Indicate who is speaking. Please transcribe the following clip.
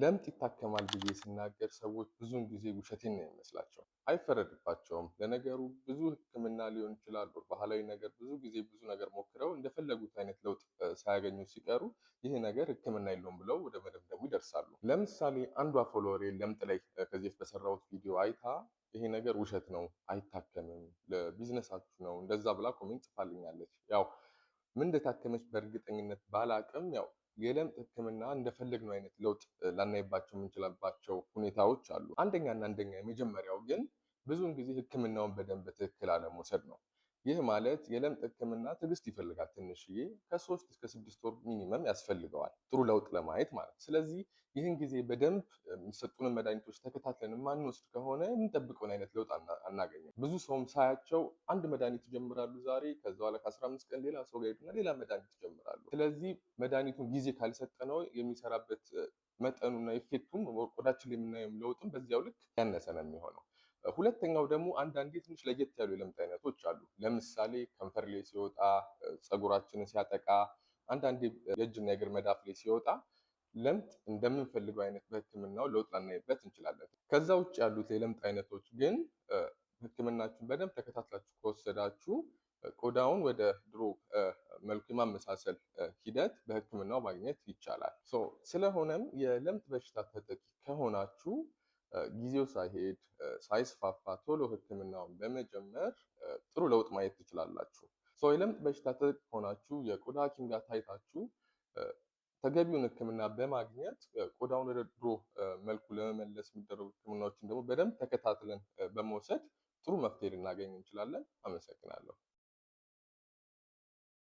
Speaker 1: ለምጥ ይታከማል ብዬ ስናገር ሰዎች ብዙውን ጊዜ ውሸቴን ነው የሚመስላቸው። አይፈረድባቸውም። ለነገሩ ብዙ ሕክምና ሊሆን ይችላል ባህላዊ ነገር ብዙ ጊዜ ብዙ ነገር ሞክረው እንደፈለጉት አይነት ለውጥ ሳያገኙ ሲቀሩ ይህ ነገር ሕክምና የለውም ብለው ወደ መደምደሙ ይደርሳሉ። ለምሳሌ አንዷ ፎሎወሬ ለምጥ ላይ ከዚህ በፊት በሰራሁት ቪዲዮ አይታ ይሄ ነገር ውሸት ነው፣ አይታከምም፣ ለቢዝነሳችሁ ነው እንደዛ ብላ ኮሜንት ጽፋልኛለች። ያው ምን እንደታከመች በእርግጠኝነት ባላቅም ያው የለምጥ ህክምና እንደፈለግነው አይነት ለውጥ ላናይባቸው የምንችልባቸው ሁኔታዎች አሉ። አንደኛ የመጀመሪያው ግን ብዙውን ጊዜ ህክምናውን በደንብ በትክክል አለመውሰድ ነው። ይህ ማለት የለምጥ ህክምና ትዕግስት ይፈልጋል። ትንሽዬ ከ3 እስከ 6 ወር ሚኒመም ያስፈልገዋል ጥሩ ለውጥ ለማየት ማለት። ስለዚህ ይህን ጊዜ በደንብ የሚሰጡንን መድኃኒቶች ተከታትለን የማንወስድ ከሆነ የምንጠብቀውን አይነት ለውጥ አናገኝም። ብዙ ሰውም ሳያቸው አንድ መድኃኒት ይጀምራሉ ዛሬ፣ ከዛ በኋላ ከ15 ቀን ሌላ ሰው ጋር ሄዱና ሌላ መድኃኒት ይጀምራሉ። ስለዚህ መድኃኒቱን ጊዜ ካልሰጠነው የሚሰራበት መጠኑና ኢፌክቱም ቆዳችን ላይ የምናየው ለውጥም በዚያው ልክ ያነሰ ነው የሚሆነው። ሁለተኛው ደግሞ አንዳንዴ ትንሽ ለየት ያሉ የለምጥ አይነቶች አሉ። ለምሳሌ ከንፈር ላይ ሲወጣ፣ ፀጉራችንን ሲያጠቃ፣ አንዳንዴ የእጅና የእግር መዳፍ ላይ ሲወጣ ለምጥ እንደምንፈልገው አይነት በህክምናው ለውጥ ላናይበት እንችላለን። ከዛ ውጭ ያሉት የለምጥ አይነቶች ግን ህክምናችሁን በደንብ ተከታትላችሁ ከወሰዳችሁ ቆዳውን ወደ ድሮ መልኩ የማመሳሰል ሂደት በህክምናው ማግኘት ይቻላል። ስለሆነም የለምጥ በሽታ ተጠቂ ከሆናችሁ ጊዜው ሳይሄድ ሳይስፋፋ ቶሎ ህክምናውን በመጀመር ጥሩ ለውጥ ማየት ትችላላችሁ። የለምጥ በሽታ ተጠቂ ከሆናችሁ የቆዳ ሐኪም ጋር ታይታችሁ ተገቢውን ህክምና በማግኘት ቆዳውን ወደ ድሮ መልኩ ለመመለስ የሚደረጉ ህክምናዎችን ደግሞ በደንብ ተከታትለን በመውሰድ ጥሩ መፍትሄ ልናገኝ እንችላለን። አመሰግናለሁ።